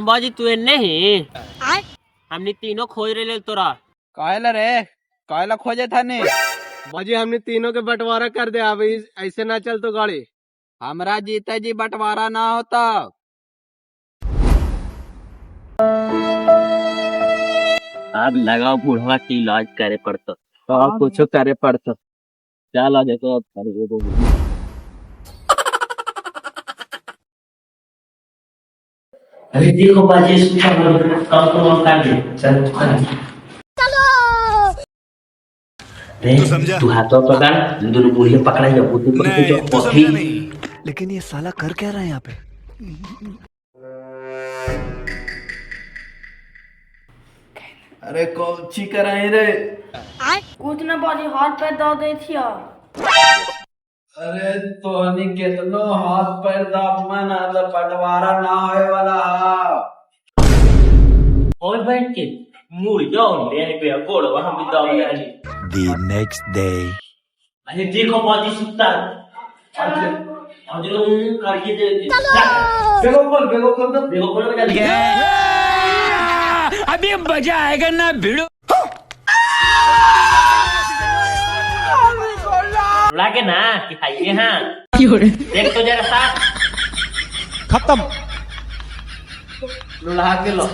बाजी तू नहीं हमने तीनों खोज रहे तोरा कायला रे कायला खोजे था ने बाजी हमने तीनों के बंटवारा कर दे। अब ऐसे ना चल तो गाड़ी। हमरा जीते जी बंटवारा ना होता। अब लगाओ बूढ़वा की इलाज करे पड़ता तो कुछ करे पड़ता। चल आज तो अरे देखो बाजी इसको कम तो कर दे चल तू हाथों पकड़ दोनों बुढ़िया पकड़ा या बुद्धि पर जो पॉटी। लेकिन ये साला कर क्या रहा है यहाँ पे? अरे कौची कराई रे? कुछ न बाजी हाथ पैर दर्द दे थी अरे तो हनी कितनो हाथ पैर दाब मन आला बंटवारा ना होए वाला। और बैठ के मुड़ जाओ ले पे गोड़ हम भी दाव ले जी। The next day. अरे देखो बाजी सुता आज लोग करके दे बेगो खोल दो। देखो बोल बजा अभी मजा आएगा ना भिड़ो लागे ना कि खाइए हाँ देख तो जरा साथ खत्म। लुढ़ा के लो।